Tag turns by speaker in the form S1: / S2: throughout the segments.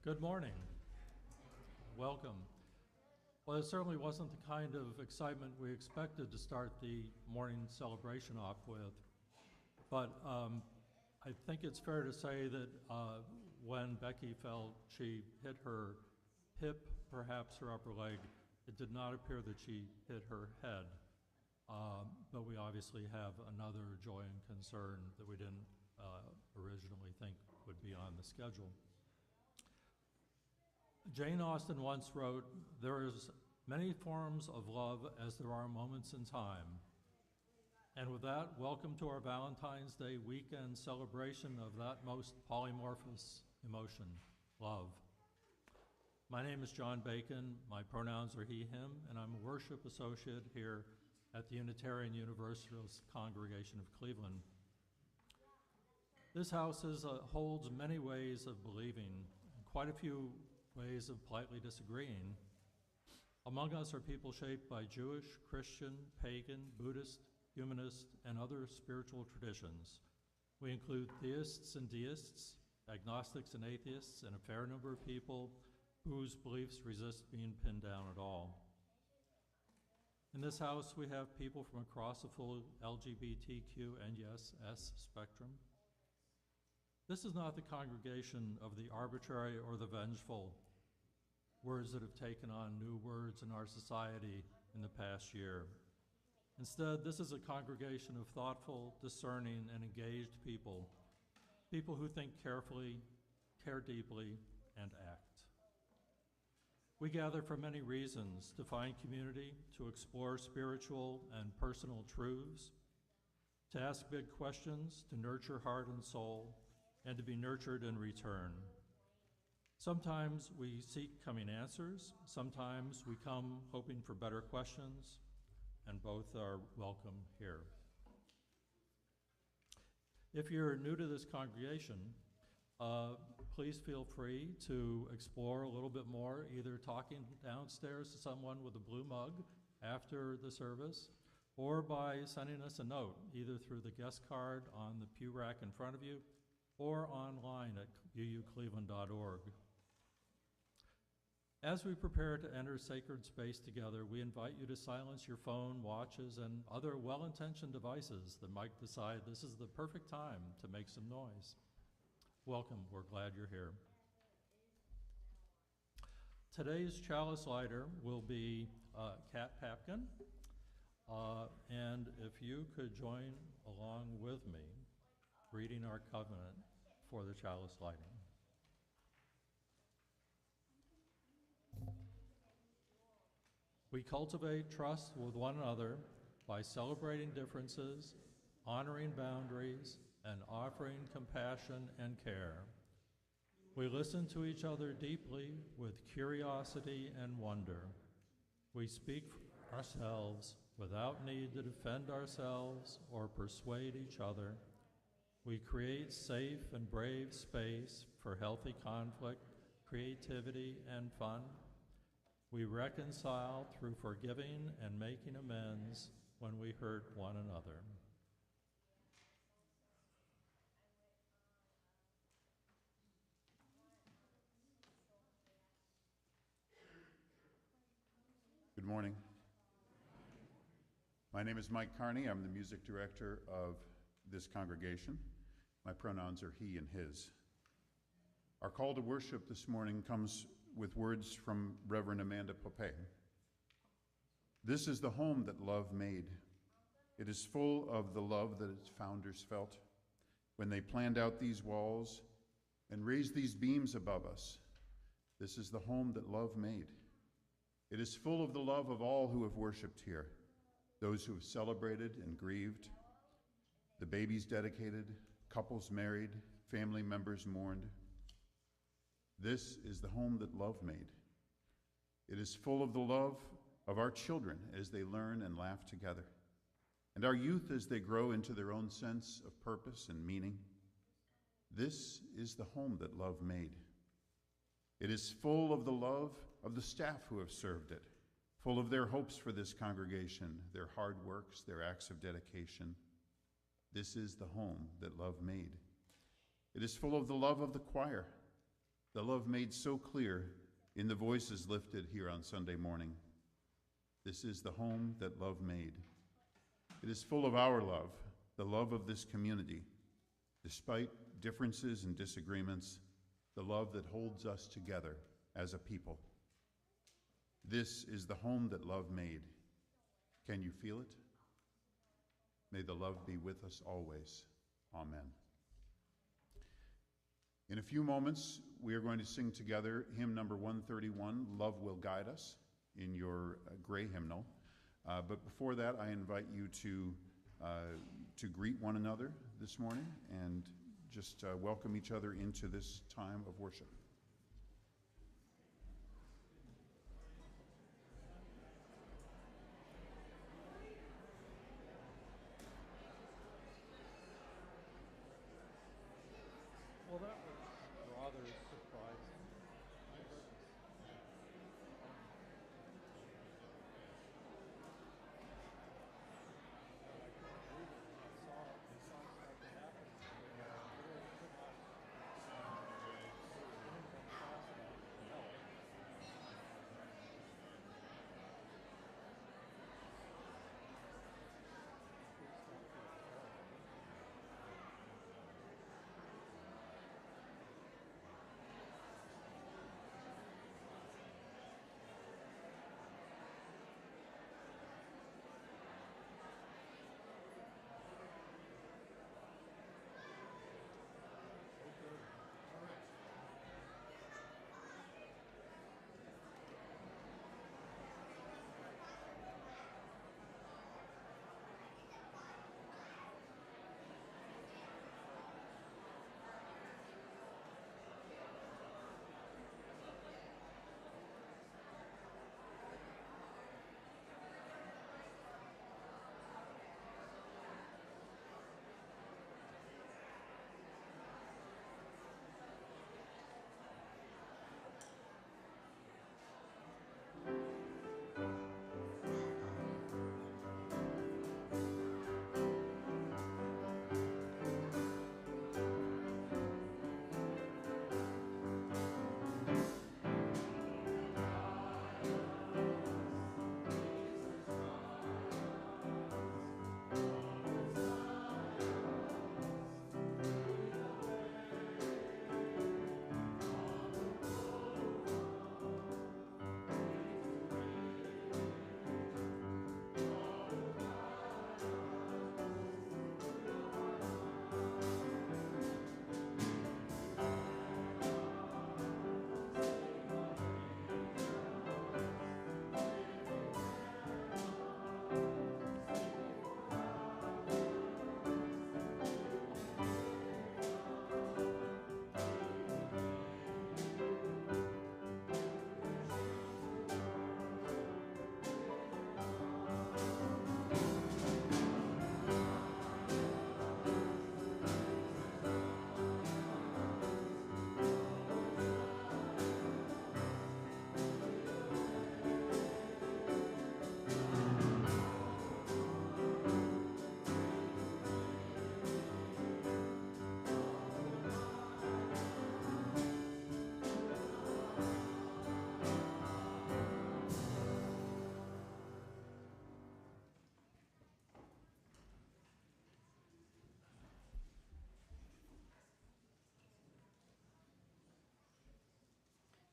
S1: Good morning. Welcome. Well, it certainly wasn't the kind of excitement we expected to start the morning celebration off with, but I think it's fair to say that when Becky felt she hit her hip, perhaps her upper leg, it did not appear that she hit her head. But we obviously have another joy and concern that we didn't originally think would be on the schedule. Jane Austen once wrote, "There is many forms of love as there are moments in time." And with that, welcome to our Valentine's Day weekend celebration of that most polymorphous emotion, love. My name is John Bacon. My pronouns are he, him, and I'm a worship associate here at the Unitarian Universalist Congregation of Cleveland. This house holds many ways of believing, and quite a few ways of politely disagreeing. Among us are people shaped by Jewish, Christian, pagan, Buddhist, humanist, and other spiritual traditions. We include theists and deists, agnostics and atheists, and a fair number of people whose beliefs resist being pinned down at all. In this house, we have people from across the full LGBTQ and yes, S spectrum. This is not the congregation of the arbitrary or the vengeful, words that have taken on new words in our society in the past year. Instead, this is a congregation of thoughtful, discerning, and engaged people, people who think carefully, care deeply, and act. We gather for many reasons: to find community, to explore spiritual and personal truths, to ask big questions, to nurture heart and soul, and to be nurtured in return. Sometimes we seek coming answers, sometimes we come hoping for better questions, and both are welcome here. If you're new to this congregation, please feel free to explore a little bit more, either talking downstairs to someone with a blue mug after the service, or by sending us a note, either through the guest card on the pew rack in front of you, or online at uucleveland.org. As we prepare to enter sacred space together, we invite you to silence your phone, watches, and other well-intentioned devices that might decide this is the perfect time to make some noise. Welcome, we're glad you're here. Today's chalice lighter will be Kat Papkin, and if you could join along with me reading our covenant for the chalice lighting. We cultivate trust with one another by celebrating differences, honoring boundaries, and offering compassion and care. We listen to each other deeply with curiosity and wonder. We speak for ourselves without need to defend ourselves or persuade each other. We create safe and brave space for healthy conflict, creativity, and fun. We reconcile through forgiving and making amends when we hurt one another.
S2: Good morning. My name is Mike Carney. I'm the music director of this congregation. My pronouns are he and his. Our call to worship this morning comes with words from Reverend Amanda Poppei. This is the home that love made. It is full of the love that its founders felt when they planned out these walls and raised these beams above us. This is the home that love made. It is full of the love of all who have worshiped here, those who have celebrated and grieved, the babies dedicated, couples married, family members mourned. This is the home that love made. It is full of the love of our children as they learn and laugh together, and our youth as they grow into their own sense of purpose and meaning. This is the home that love made. It is full of the love of the staff who have served it, full of their hopes for this congregation, their hard works, their acts of dedication. This is the home that love made. It is full of the love of the choir, the love made so clear in the voices lifted here on Sunday morning. This is the home that love made. It is full of our love, the love of this community. Despite differences and disagreements, the love that holds us together as a people. This is the home that love made. Can you feel it? May the love be with us always. Amen. In a few moments, we are going to sing together hymn number 131, Love Will Guide Us, in your gray hymnal. But before that, I invite you to greet one another this morning and just welcome each other into this time of worship.
S1: Well, that was rather surprising.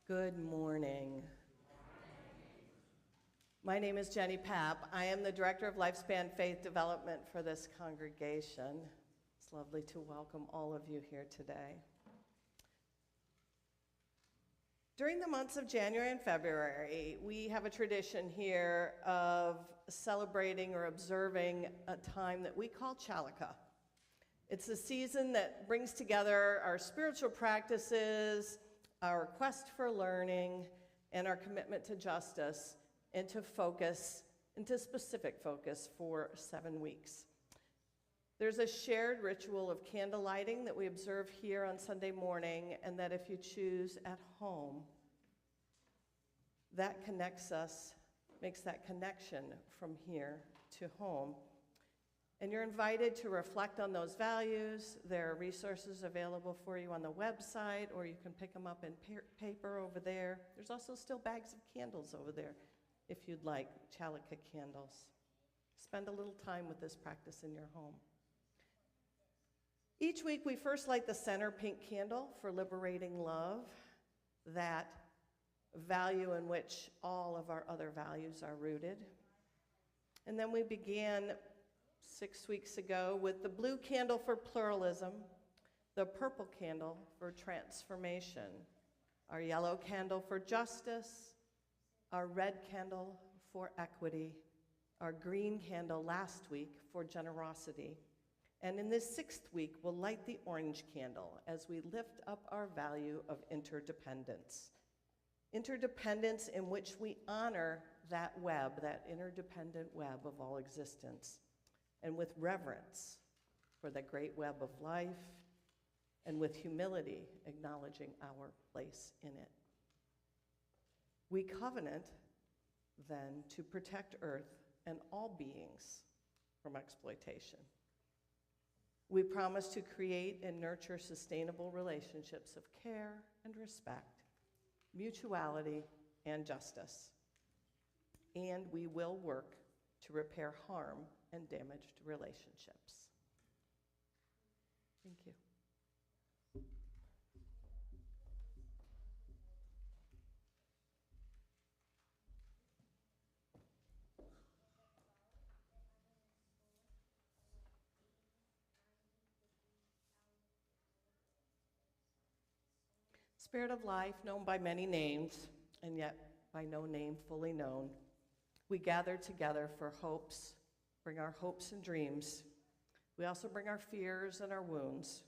S3: Good morning. My name is Jenny Papp. I am the Director of Lifespan Faith Development for this congregation. It's lovely to welcome all of you here today. During the months of January and February, we have a tradition here of celebrating or observing a time that we call Chalice. It's a season that brings together our spiritual practices, our quest for learning, and our commitment to justice into specific focus for 7 weeks. There's a shared ritual of candle lighting that we observe here on Sunday morning, and that if you choose at home, that connects us, makes that connection from here to home. And you're invited to reflect on those values. There are resources available for you on the website, or you can pick them up in paper over there. There's also still bags of candles over there if you'd like, Chalice candles. Spend a little time with this practice in your home. Each week we first light the center pink candle for liberating love, that value in which all of our other values are rooted. And then we began 6 weeks ago with the blue candle for pluralism, the purple candle for transformation, our yellow candle for justice, our red candle for equity, our green candle last week for generosity. And in this 6th week, we'll light the orange candle as we lift up our value of interdependence. Interdependence in which we honor that web, that interdependent web of all existence, and with reverence for the great web of life, and with humility acknowledging our place in it. We covenant then to protect Earth and all beings from exploitation. We promise to create and nurture sustainable relationships of care and respect, mutuality and justice. And we will work to repair harm and damaged relationships. Thank you. Spirit of life, known by many names, and yet by no name fully known, we gather together for hopes, bring our hopes and dreams. We also bring our fears and our wounds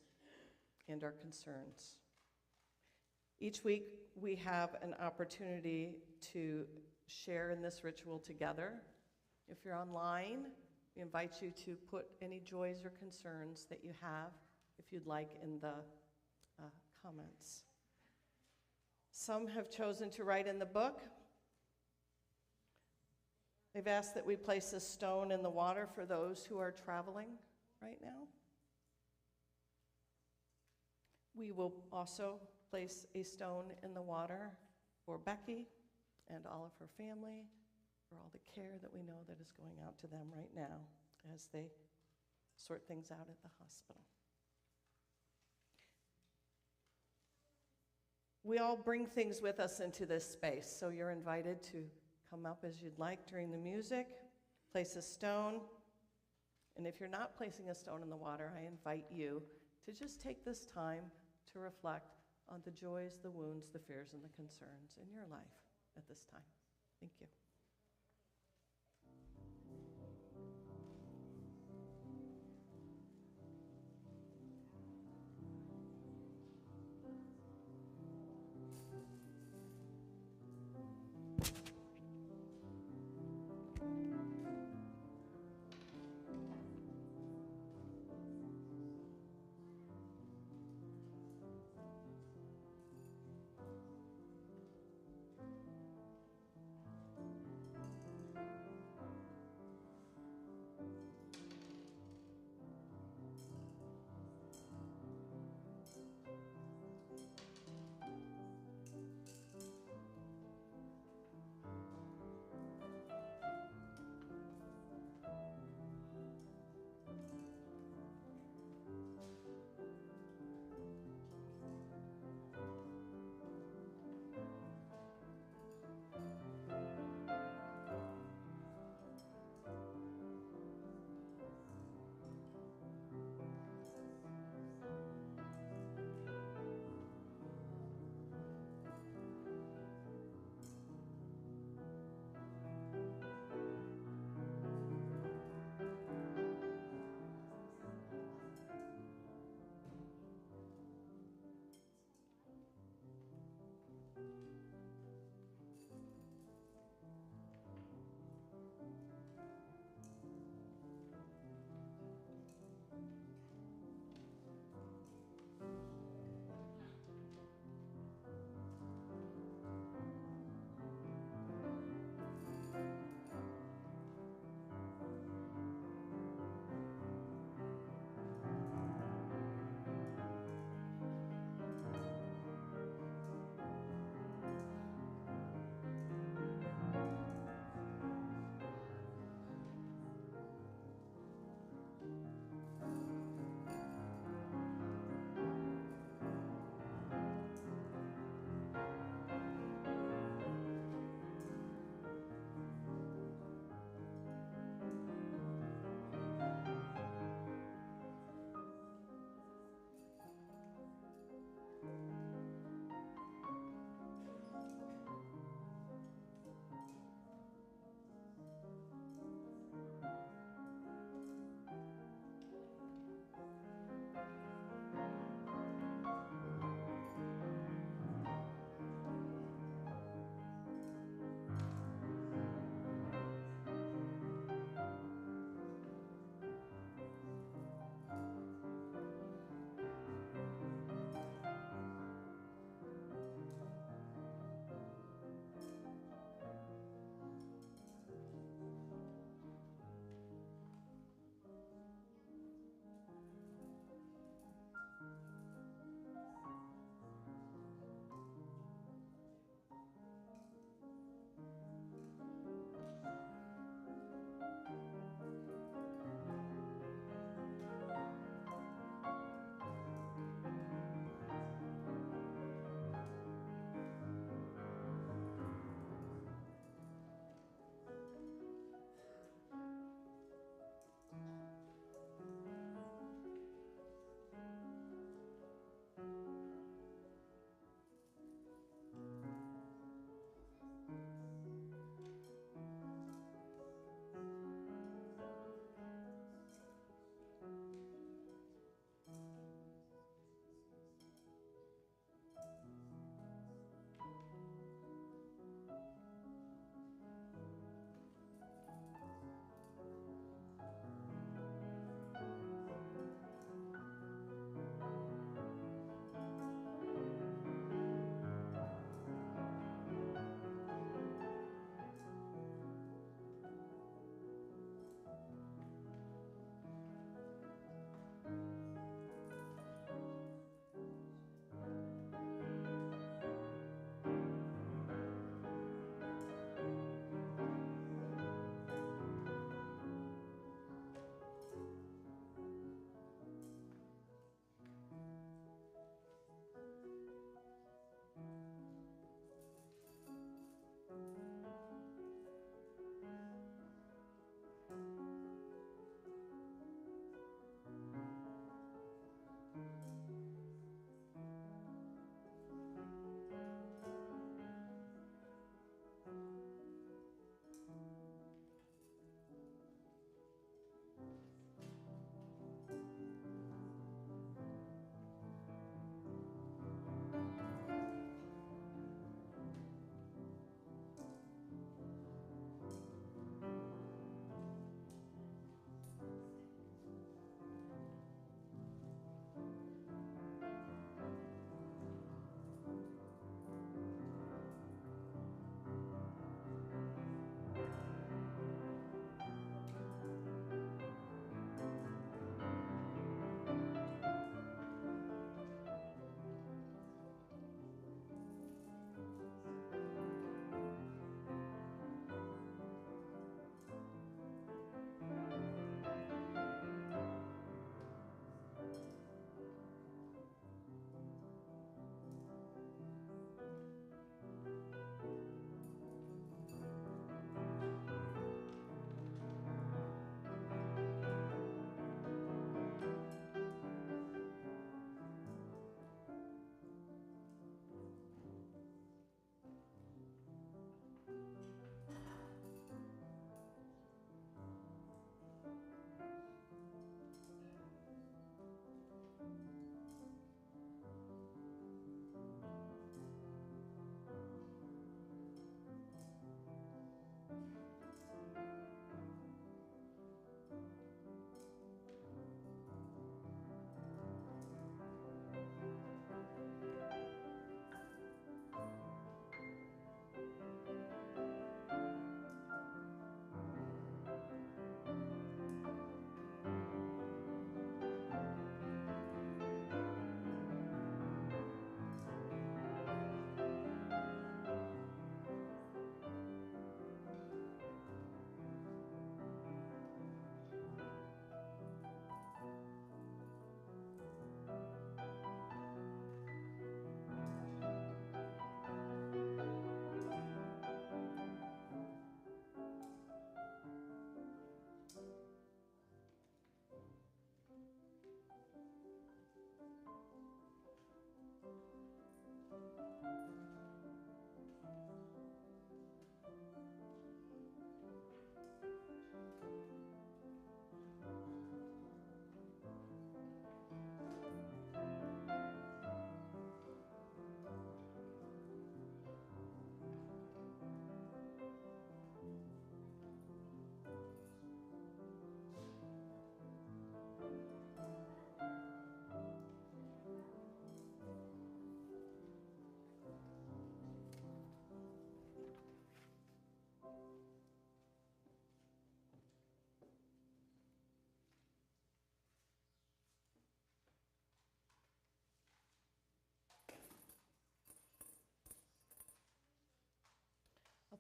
S3: and our concerns. Each week, we have an opportunity to share in this ritual together. If you're online, we invite you to put any joys or concerns that you have, if you'd like, in the comments. Some have chosen to write in the book. They've asked that we place a stone in the water for those who are traveling right now. We will also place a stone in the water for Becky and all of her family, for all the care that we know that is going out to them right now as they sort things out at the hospital. We all bring things with us into this space, so you're invited to come up as you'd like during the music, place a stone, and if you're not placing a stone in the water, I invite you to just take this time to reflect on the joys, the wounds, the fears, and the concerns in your life at this time. Thank you.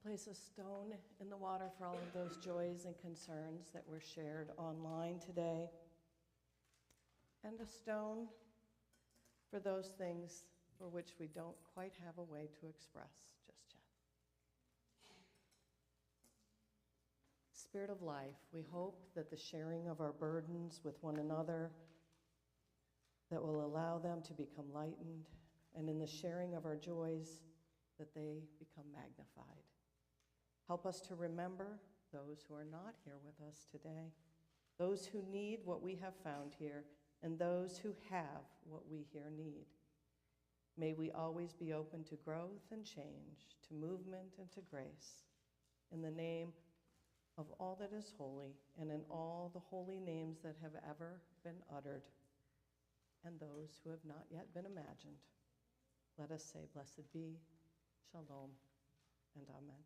S3: place a stone in the water for all of those joys and concerns that were shared online today, and a stone for those things for which we don't quite have a way to express just yet. Spirit of life, we hope that the sharing of our burdens with one another that will allow them to become lightened, and in the sharing of our joys that they become magnified. Help us to remember those who are not here with us today, those who need what we have found here, and those who have what we here need. May we always be open to growth and change, to movement and to grace. In the name of all that is holy, and in all the holy names that have ever been uttered, and those who have not yet been imagined, let us say, blessed be, shalom, and amen.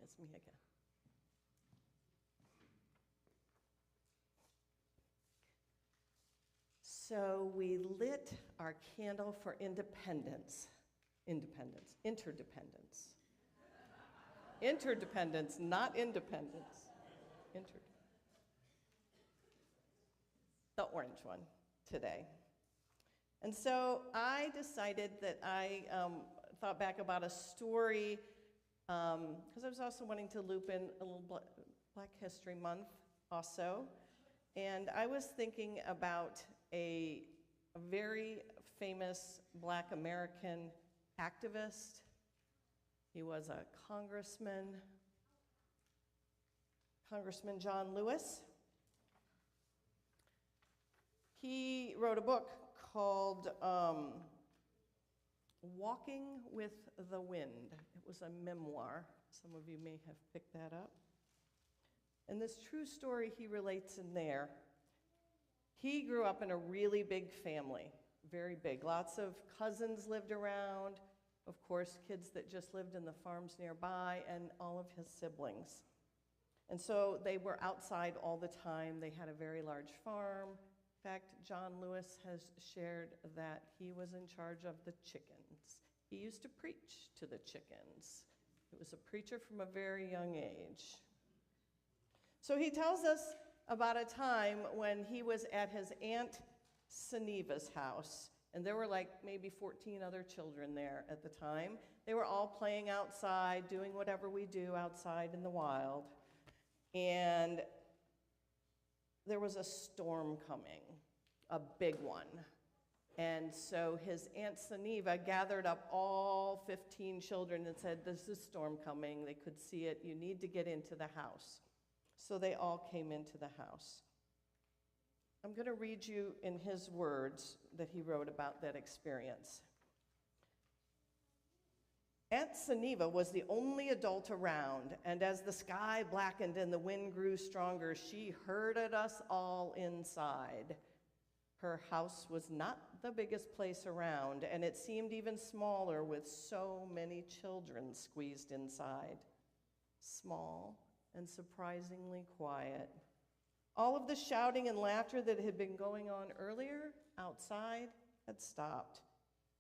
S3: It's me again. So we lit our candle for interdependence. Interdependence, not independence. The orange one today. And so I decided that I thought back about a story, because I was also wanting to loop in a little Black History Month also. And I was thinking about a very famous Black American activist. He was a congressman, Congressman John Lewis. He wrote a book called Walking with the Wind. It was a memoir. Some of you may have picked that up. And this true story he relates in there. He grew up in a really big family, very big. Lots of cousins lived around, of course, kids that just lived in the farms nearby, and all of his siblings. And so they were outside all the time. They had a very large farm. In fact, John Lewis has shared that he was in charge of the chickens. He used to preach to the chickens. He was a preacher from a very young age. So he tells us about a time when he was at his Aunt Seneva's house, and there were like maybe 14 other children there at the time. They were all playing outside, doing whatever we do outside in the wild, and there was a storm coming, a big one. And so his Aunt Seneva gathered up all 15 children and said, "There's a storm coming." They could see it. "You need to get into the house." So they all came into the house. I'm going to read you in his words that he wrote about that experience. Aunt Seneva was the only adult around, and as the sky blackened and the wind grew stronger, she herded us all inside. Her house was not the biggest place around, and it seemed even smaller with so many children squeezed inside. Small and surprisingly quiet. All of the shouting and laughter that had been going on earlier outside had stopped.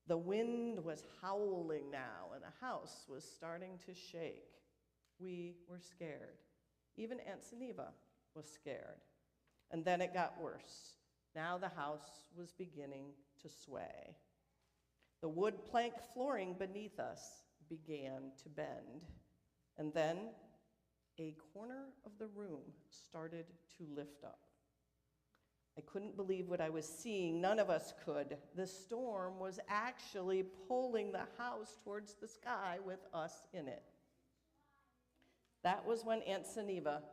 S3: The wind was howling now, and the house was starting to shake. We were scared. Even Aunt Seneva was scared. And then it got worse. Now the house was beginning to sway. The wood plank flooring beneath us began to bend. And then a corner of the room started to lift up. I couldn't believe what I was seeing. None of us could. The storm was actually pulling the house towards the sky with us in it. That was when Aunt Seneva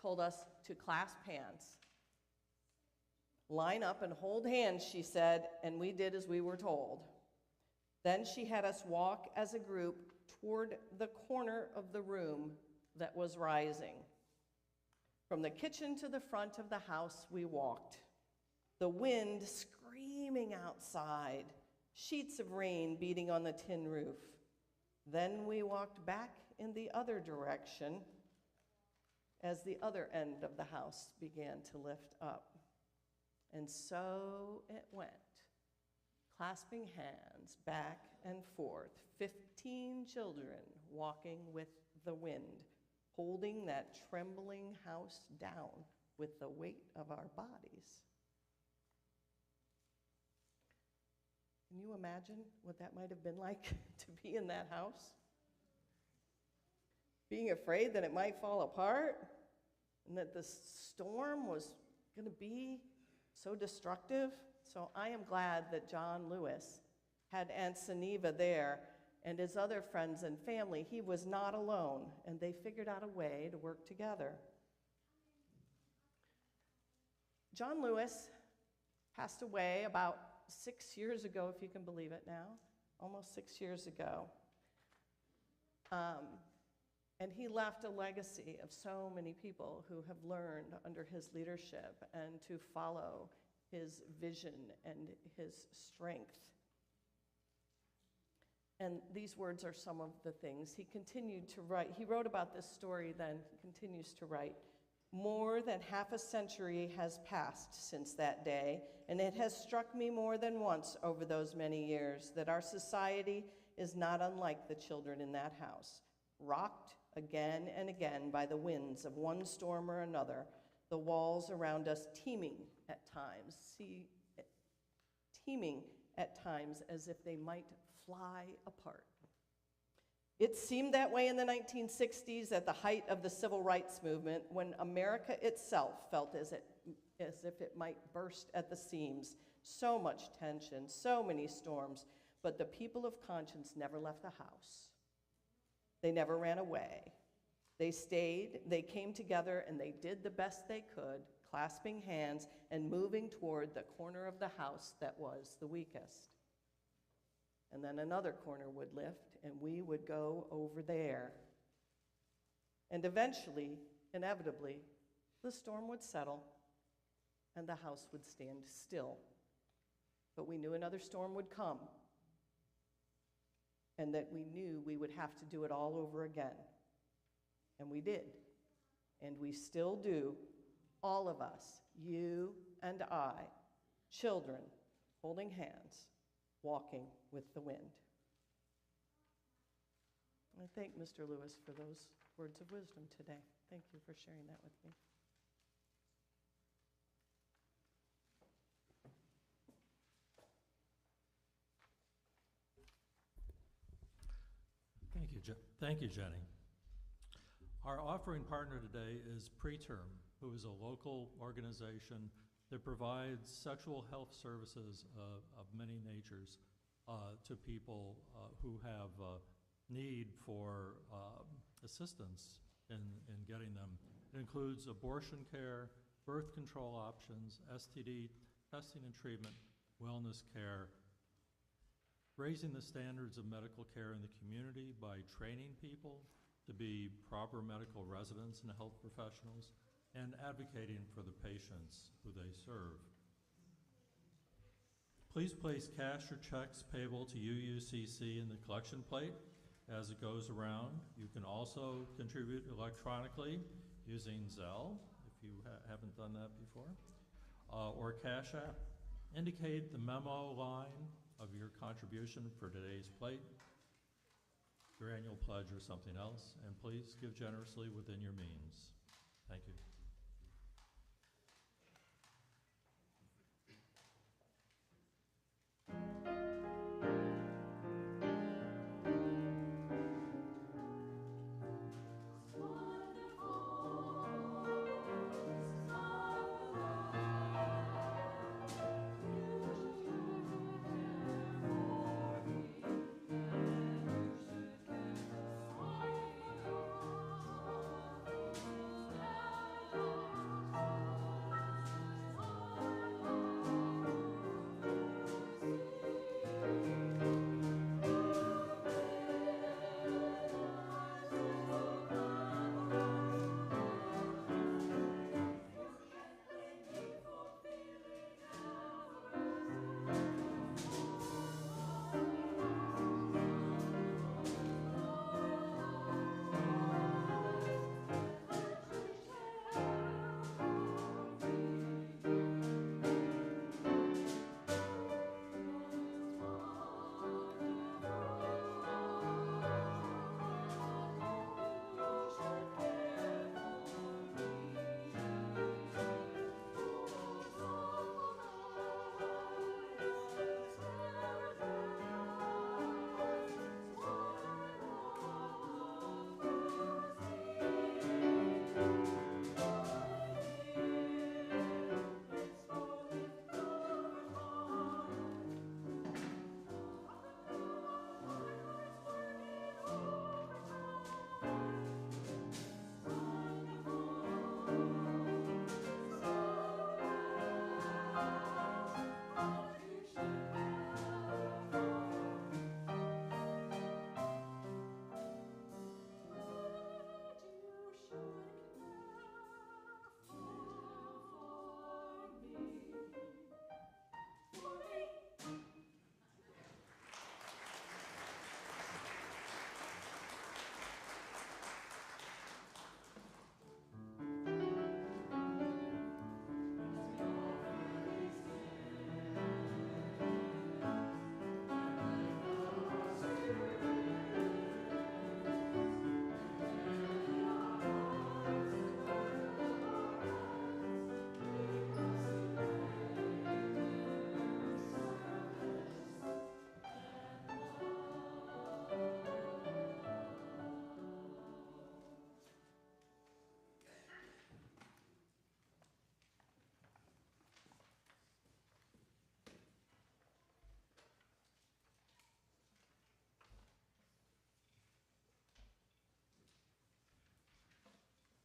S3: told us to clasp hands. "Line up and hold hands," she said, and we did as we were told. Then she had us walk as a group toward the corner of the room that was rising. From the kitchen to the front of the house, we walked. The wind screaming outside, sheets of rain beating on the tin roof. Then we walked back in the other direction. as the other end of the house began to lift up. And so it went, clasping hands back and forth, 15 children walking with the wind, holding that trembling house down with the weight of our bodies. Can you imagine what that might have been like to be in that house? Being afraid that it might fall apart and that the storm was going to be so destructive. So I am glad that John Lewis had Aunt Seneva there and his other friends and family. He was not alone, and they figured out a way to work together. John Lewis passed away about 6 years ago, if you can believe it now, almost 6 years ago. And he left a legacy of so many people who have learned under his leadership and to follow his vision and his strength. And these words are some of the things he continued to write. He wrote about this story then, he continues to write. More than half a century has passed since that day, and it has struck me more than once over those many years that our society is not unlike the children in that house, rocked again and again by the winds of one storm or another, the walls around us teeming at times as if they might fly apart. It seemed that way in the 1960s at the height of the civil rights movement, when America itself felt as if it might burst at the seams. So much tension, so many storms, but the people of conscience never left the house. They never ran away. They stayed, they came together, and they did the best they could, clasping hands and moving toward the corner of the house that was the weakest. And then another corner would lift, and we would go over there. And eventually, inevitably, the storm would settle, and the house would stand still. But we knew another storm would come, and that we knew we would have to do it all over again. And we did. And we still do, all of us, you and I, children, holding hands, walking with the wind. I thank Mr. Lewis for those words of wisdom today. Thank you for sharing that with me.
S1: Thank you, Jenny. Our offering partner today is Preterm, who is a local organization that provides sexual health services of many natures to people who have need for assistance in getting them. It includes abortion care, birth control options, STD testing and treatment, wellness care, raising the standards of medical care in the community by training people to be proper medical residents and health professionals, and advocating for the patients who they serve. Please place cash or checks payable to UUCC in the collection plate as it goes around. You can also contribute electronically using Zelle, if you haven't done that before, or Cash App. Indicate the memo line of your contribution for today's plate, your annual pledge or something else, and please give generously within your means. Thank you.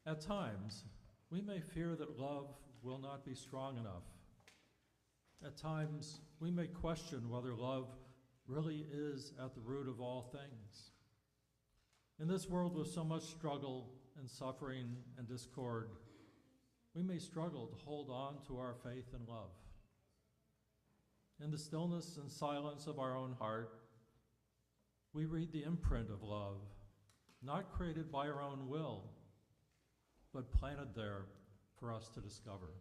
S1: At times, we may fear that love will not be strong enough. At times, we may question whether love really is at the root of all things. In this world with so much struggle and suffering and discord, we may struggle to hold on to our faith and love. In the stillness and silence of our own heart, we read the imprint of love, not created by our own will, but planted there for us to discover.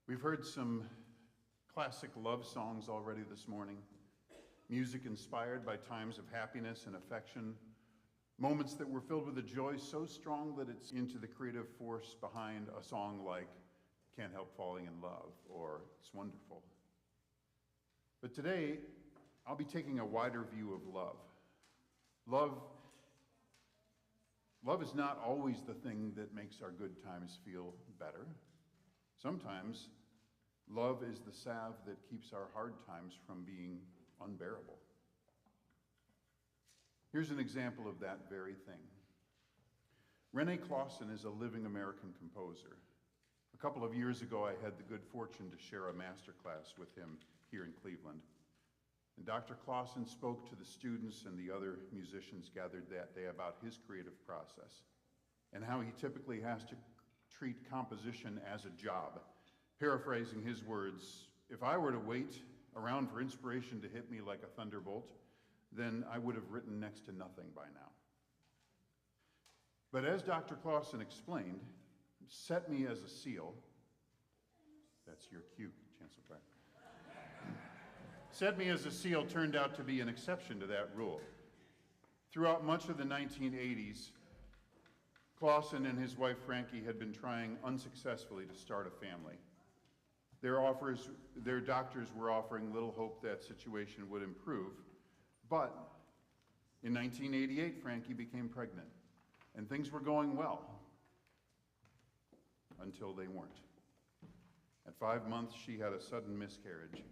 S2: We've heard some classic love songs already this morning, music inspired by times of happiness and affection, moments that were filled with a joy so strong that it's into the creative force behind a song like Can't Help Falling in Love or It's Wonderful. But today, I'll be taking a wider view of love. Love is not always the thing that makes our good times feel better. Sometimes, love is the salve that keeps our hard times from being unbearable. Here's an example of that very thing. René Clausen is a living American composer. A couple of years ago, I had the good fortune to share a master class with him here in Cleveland. And Dr. Clausen spoke to the students and the other musicians gathered that day about his creative process and how he typically has to treat composition as a job. Paraphrasing his words, if I were to wait around for inspiration to hit me like a thunderbolt, then I would have written next to nothing by now. But as Dr. Clausen explained, set me as a seal, that's your cue, Chancellor Clark. Set me as a seal turned out to be an exception to that rule. Throughout much of the 1980s, Clausen and his wife Frankie had been trying unsuccessfully to start a family. Their doctors were offering little hope that situation would improve, but in 1988, Frankie became pregnant, and things were going well until they weren't. At 5 months, she had a sudden miscarriage,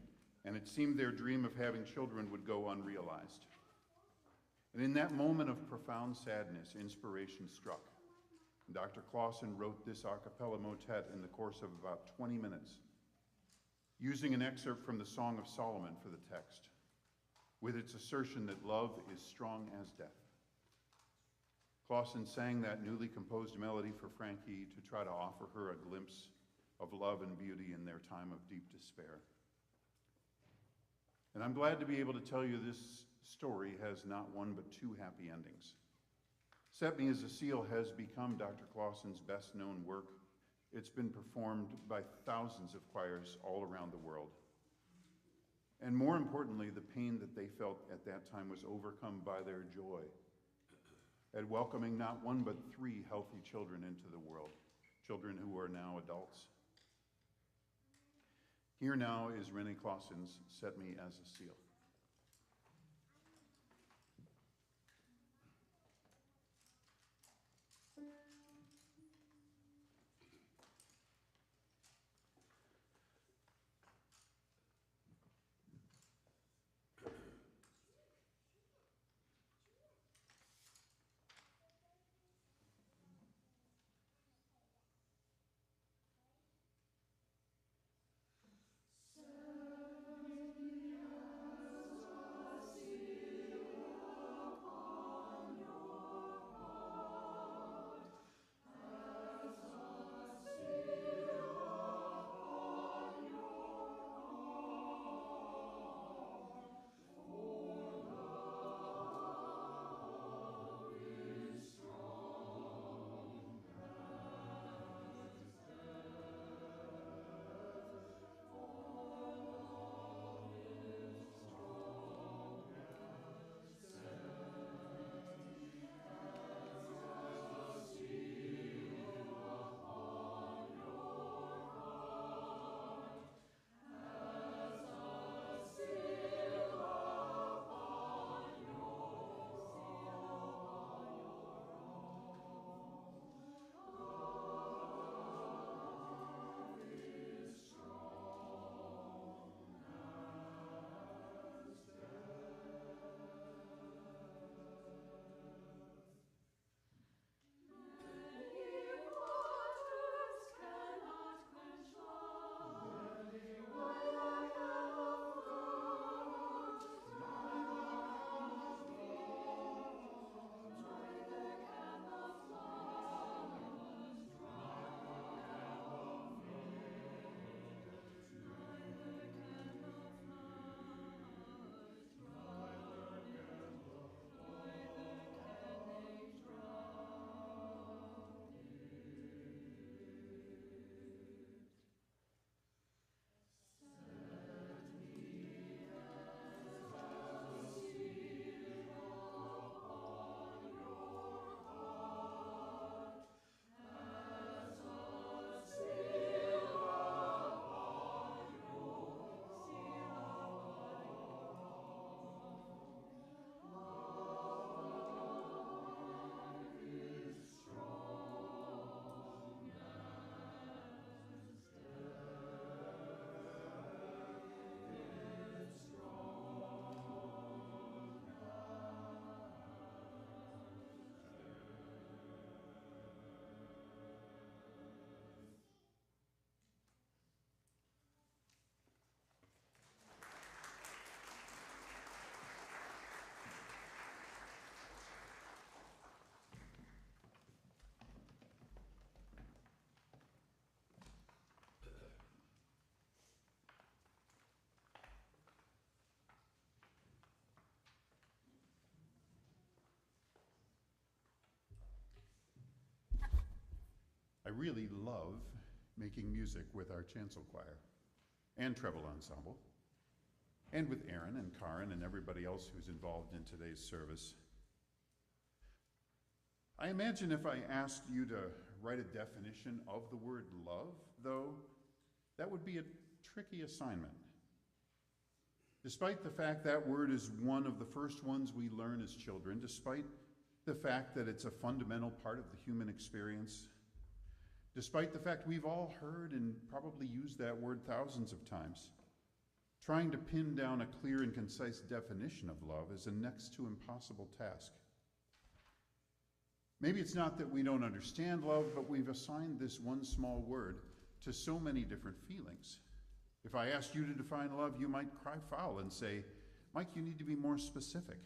S2: and it seemed their dream of having children would go unrealized. And in that moment of profound sadness, inspiration struck. Dr. Clausen wrote this a cappella motet in the course of about 20 minutes, using an excerpt from the Song of Solomon for the text, with its assertion that love is strong as death. Clausen sang that newly composed melody for Frankie to try to offer her a glimpse of love and beauty in their time of deep despair. And I'm glad to be able to tell you this story has not one but two happy endings. Set Me as a Seal has become Dr. Clausen's best-known work. It's been performed by thousands of choirs all around the world. And more importantly, the pain that they felt at that time was overcome by their joy at welcoming not one but 3 healthy children into the world, children who are now adults. Here now is René Clausen's Set Me as a Seal. really love making music with our chancel choir and treble ensemble, and with Aaron and Karin and everybody else who's involved in today's service. I imagine if I asked you to write a definition of the word love, though, that would be a tricky assignment. Despite the fact that word is one of the first ones we learn as children, despite the fact that it's a fundamental part of the human experience, despite the fact we've all heard and probably used that word thousands of times, trying to pin down a clear and concise definition of love is a next to impossible task. Maybe it's not that we don't understand love, but we've assigned this one small word to so many different feelings. If I asked you to define love, you might cry foul and say, Mike, you need to be more specific.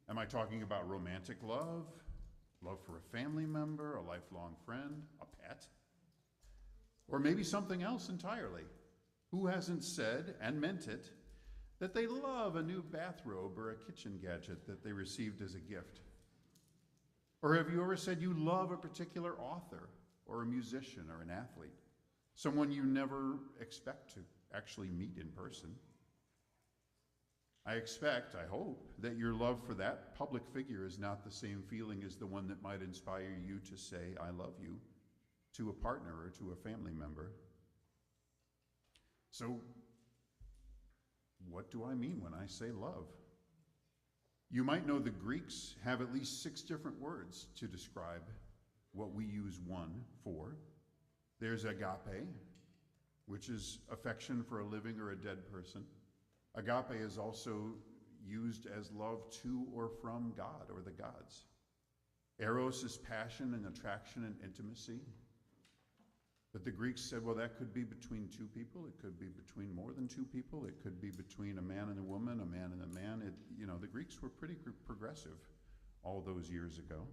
S2: Am I talking about romantic love, love for a family member, a lifelong friend, a pet? Or maybe something else entirely? Who hasn't said and meant it that they love a new bathrobe or a kitchen gadget that they received as a gift? Or have you ever said you love a particular author or a musician or an athlete, someone you never expect to actually meet in person? I expect, I hope, that your love for that public figure is not the same feeling as the one that might inspire you to say, I love you, to a partner or to a family member. So, what do I mean when I say love? You might know the Greeks have at least 6 different words to describe what we use one for. There's agape, which is affection for a living or a dead person. Agape is also used as love to or from God or the gods. Eros is passion and attraction and intimacy. But the Greeks said, well, that could be between 2 people. It could be between more than 2 people. It could be between a man and a woman, a man and a man. The Greeks were pretty progressive all those years ago.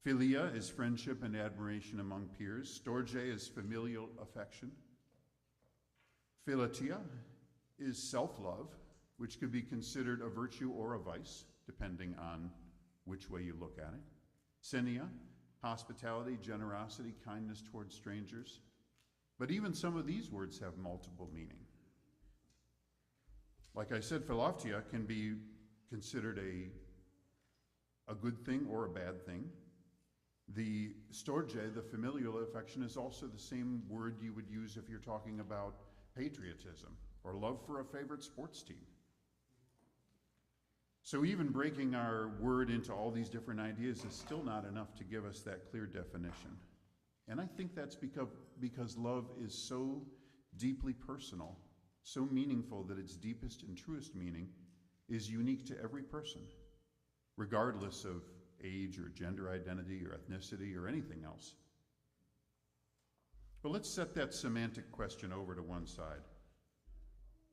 S2: Philia is friendship and admiration among peers. Storge is familial affection. Philatia is self-love, which could be considered a virtue or a vice, depending on which way you look at it. Xenia, hospitality, generosity, kindness towards strangers. But even some of these words have multiple meaning. Like I said, philautia can be considered a good thing or a bad thing. The storge, the familial affection, is also the same word you would use if you're talking about patriotism or love for a favorite sports team. So even breaking our word into all these different ideas is still not enough to give us that clear definition. And I think that's because love is so deeply personal, so meaningful that its deepest and truest meaning is unique to every person, regardless of age or gender identity or ethnicity or anything else. But let's set that semantic question over to one side.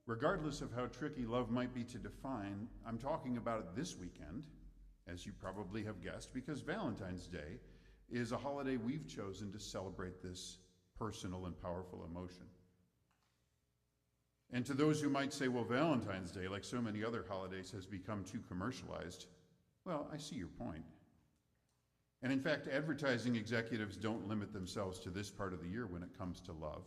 S2: Regardless of how tricky love might be to define, I'm talking about it this weekend, as you probably have guessed, because Valentine's Day is a holiday we've chosen to celebrate this personal and powerful emotion. And to those who might say, well, Valentine's Day, like so many other holidays, has become too commercialized, well, I see your point. And in fact, advertising executives don't limit themselves to this part of the year when it comes to love.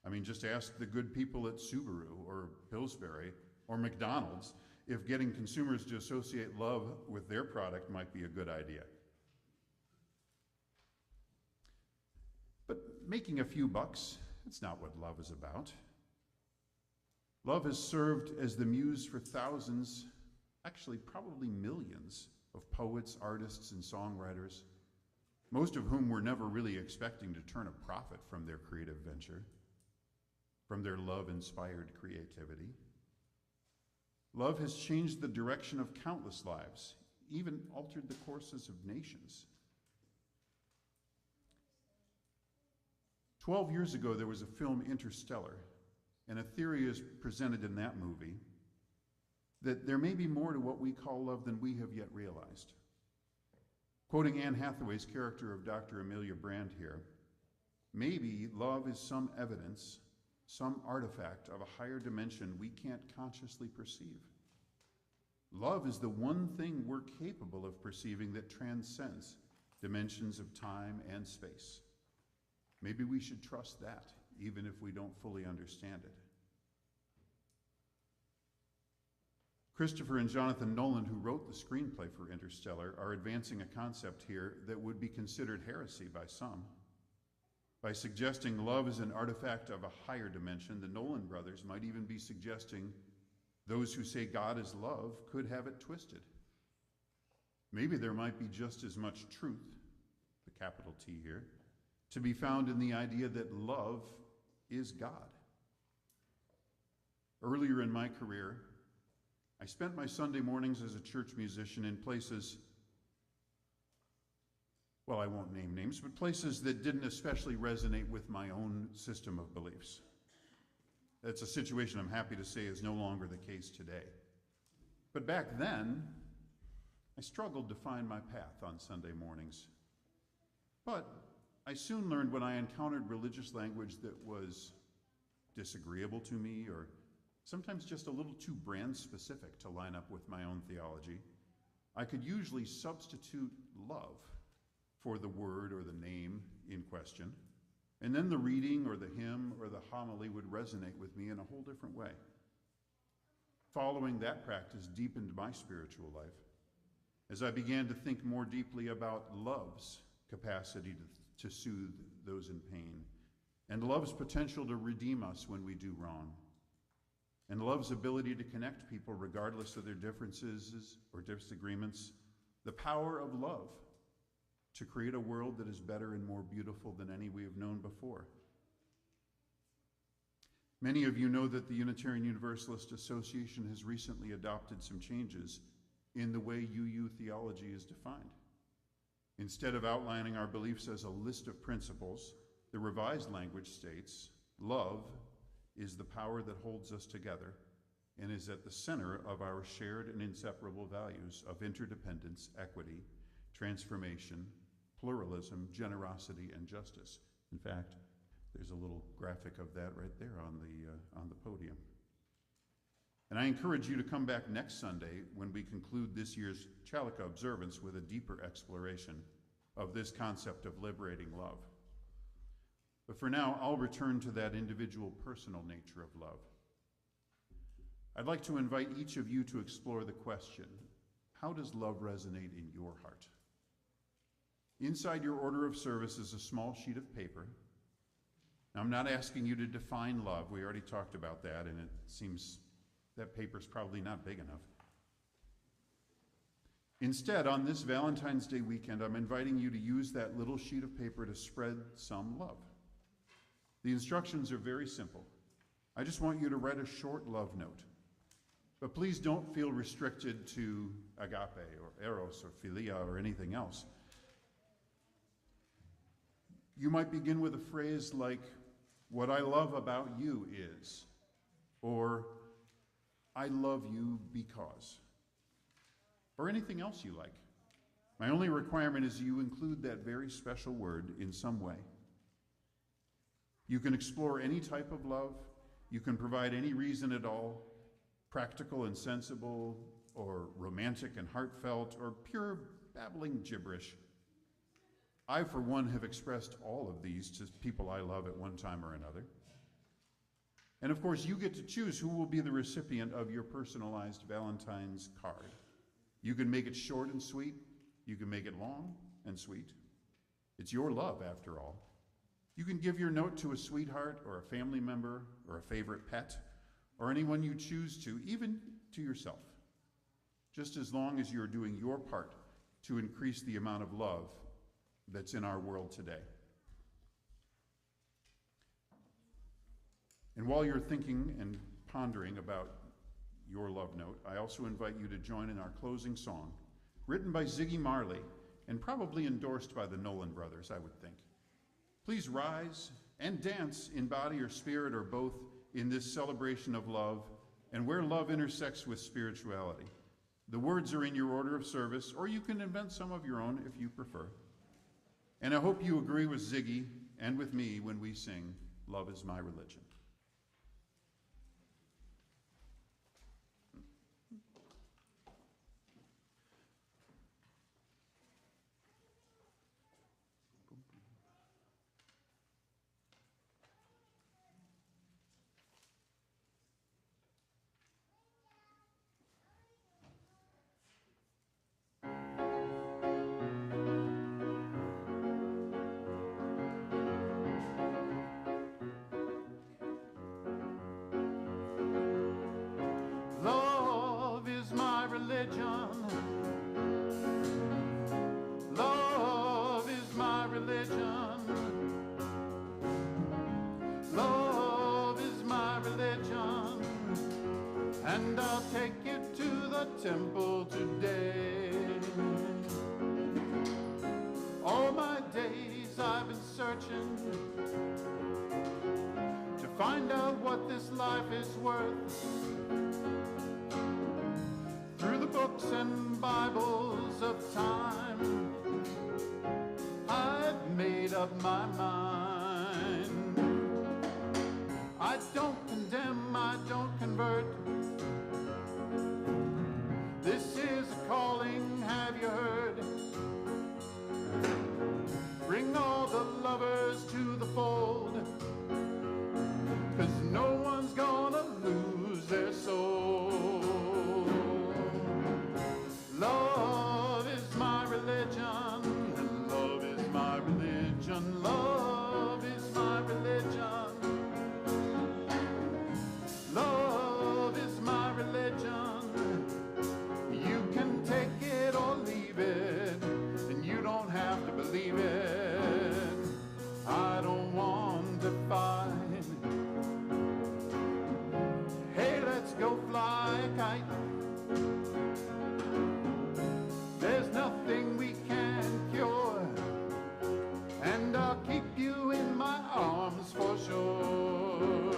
S2: I mean, just ask the good people at Subaru or Pillsbury or McDonald's if getting consumers to associate love with their product might be a good idea. But making a few bucks, that's not what love is about. Love has served as the muse for thousands, actually probably millions, of poets, artists, and songwriters, most of whom were never really expecting to turn a profit from their creative venture, from their love-inspired creativity. Love has changed the direction of countless lives, even altered the courses of nations. 12 years ago, there was a film, Interstellar, and a theory is presented in that movie that there may be more to what we call love than we have yet realized. Quoting Anne Hathaway's character of Dr. Amelia Brand here, maybe love is some evidence, some artifact of a higher dimension we can't consciously perceive. Love is the one thing we're capable of perceiving that transcends dimensions of time and space. Maybe we should trust that, even if we don't fully understand it. Christopher and Jonathan Nolan, who wrote the screenplay for Interstellar, are advancing a concept here that would be considered heresy by some. By suggesting love is an artifact of a higher dimension, the Nolan brothers might even be suggesting those who say God is love could have it twisted. Maybe there might be just as much truth, the capital T here, to be found in the idea that love is God. Earlier in my career, I spent my Sunday mornings as a church musician in places, well, I won't name names, but places that didn't especially resonate with my own system of beliefs. That's a situation I'm happy to say is no longer the case today. But back then, I struggled to find my path on Sunday mornings. But I soon learned when I encountered religious language that was disagreeable to me or sometimes just a little too brand specific to line up with my own theology, I could usually substitute love for the word or the name in question, and then the reading or the hymn or the homily would resonate with me in a whole different way. Following that practice deepened my spiritual life as I began to think more deeply about love's capacity to soothe those in pain, and love's potential to redeem us when we do wrong, and love's ability to connect people regardless of their differences or disagreements, the power of love to create a world that is better and more beautiful than any we have known before. Many of you know that the Unitarian Universalist Association has recently adopted some changes in the way UU theology is defined. Instead of outlining our beliefs as a list of principles, the revised language states, love is the power that holds us together and is at the center of our shared and inseparable values of interdependence, equity, transformation, pluralism, generosity, and justice. In fact, there's a little graphic of that right there on the podium. And I encourage you to come back next Sunday when we conclude this year's Chalika observance with a deeper exploration of this concept of liberating love. But for now, I'll return to that individual personal nature of love. I'd like to invite each of you to explore the question, how does love resonate in your heart? Inside your order of service is a small sheet of paper. Now, I'm not asking you to define love. We already talked about that, and it seems that paper's probably not big enough. Instead, on this Valentine's Day weekend, I'm inviting you to use that little sheet of paper to spread some love. The instructions are very simple. I just want you to write a short love note. But please don't feel restricted to agape or eros or philia or anything else. You might begin with a phrase like, what I love about you is, or I love you because, or anything else you like. My only requirement is you include that very special word in some way. You can explore any type of love. You can provide any reason at all, practical and sensible, or romantic and heartfelt, or pure babbling gibberish. I, for one, have expressed all of these to people I love at one time or another. And of course, you get to choose who will be the recipient of your personalized Valentine's card. You can make it short and sweet. You can make it long and sweet. It's your love, after all. You can give your note to a sweetheart or a family member or a favorite pet or anyone you choose to, even to yourself, just as long as you're doing your part to increase the amount of love that's in our world today. And while you're thinking and pondering about your love note, I also invite you to join in our closing song, written by Ziggy Marley and probably endorsed by the Nolan brothers, I would think. Please rise and dance in body or spirit or both in this celebration of love and where love intersects with spirituality. The words are in your order of service, or you can invent some of your own if you prefer. And I hope you agree with Ziggy and with me when we sing, Love is My Religion. temple today. All my days I've been searching to find out what this life is worth. Through the books and Bibles of time, I've made up my mind. I don't condemn, I don't convert. This is a calling, have you heard? Bring all the lovers to the fold, 'cause no one's gonna lose their soul. Love is my religion, love is my religion, love is my religion. Love is my religion. You can take it or leave it, and you don't have to believe it. I don't want to fight. Hey, let's go fly a kite. There's nothing we can cure, and I'll keep you in my arms for sure.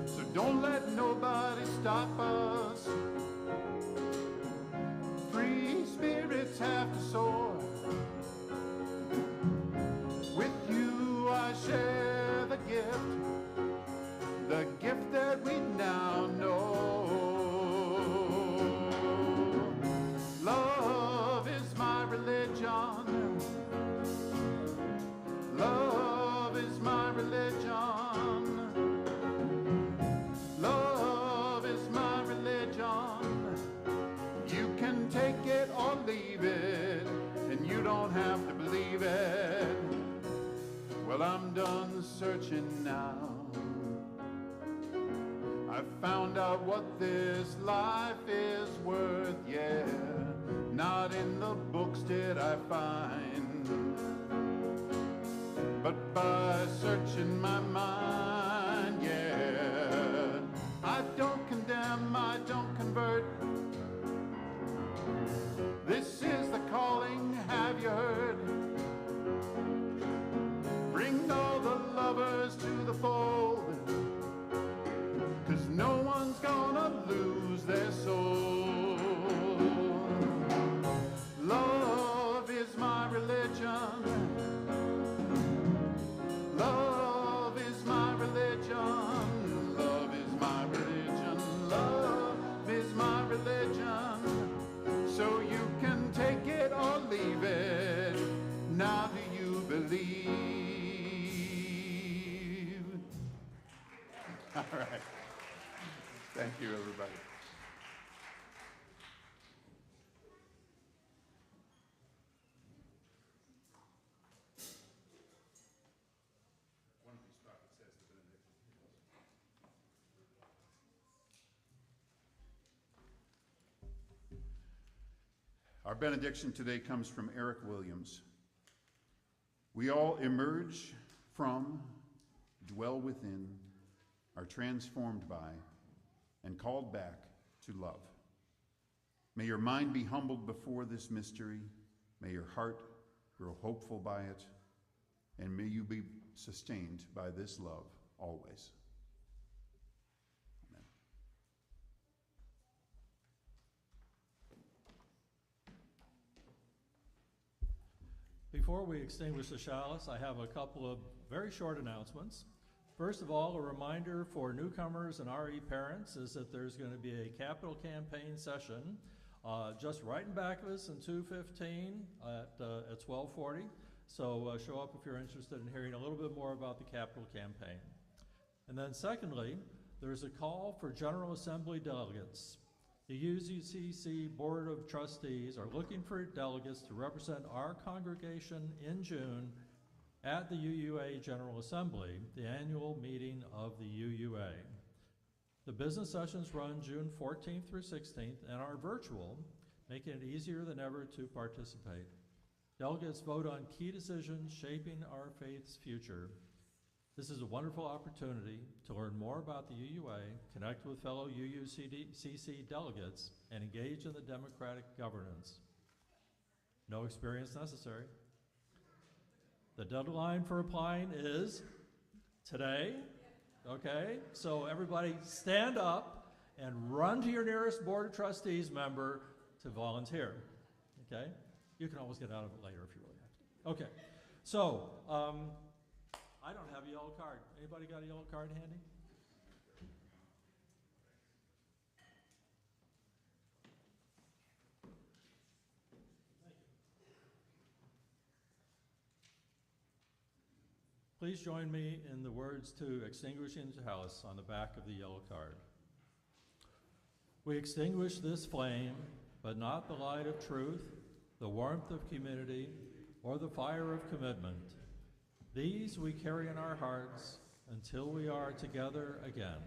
S2: So don't let nobody stop us. Free spirits have to soar. With you I share the gift that we now know. Love is my religion. Love is my religion. Love is my religion. You can take it or leave it, and you don't have to believe it. Well, I'm done searching now. I found out what this life is worth, yeah. Not in the books did I find, but by searching my mind, yeah. I don't condemn, I don't convert. This is the calling, have you heard? Bring all the lovers to the fold, 'cause no one's gonna lose their soul. Love is my religion. Love is my religion. Love is my religion. Love is my religion. So you can take it or leave it. Now do you believe? All right. Thank you, everybody. One of these prophets says the benediction. Our benediction today comes from Eric Williams. We all emerge from, dwell within, are transformed by, and called back to love. May your mind be humbled before this mystery. May your heart grow hopeful by it. And may you be sustained by this love always. Amen.
S1: Before we extinguish the chalice, I have a couple of very short announcements. First of all, a reminder for newcomers and RE parents is that there's going to be a capital campaign session just right in back of us in 215 at 1240. So show up if you're interested in hearing a little bit more about the capital campaign. And then secondly, there's a call for General Assembly delegates. The UZCC Board of Trustees are looking for delegates to represent our congregation in June at the UUA General Assembly, the annual meeting of the UUA. The business sessions run June 14th through 16th and are virtual, making it easier than ever to participate. Delegates vote on key decisions shaping our faith's future. This is a wonderful opportunity to learn more about the UUA, connect with fellow UUCC delegates, and engage in the democratic governance. No experience necessary. The deadline for applying is today, okay? So everybody stand up and run to your nearest Board of Trustees member to volunteer, okay? You can always get out of it later if you really have to. Okay, so I don't have a yellow card. Anybody got a yellow card handy? Please join me in the words to extinguishing Chalice on the back of the yellow card. We extinguish this flame, but not the light of truth, the warmth of community, or the fire of commitment. These we carry in our hearts until we are together again.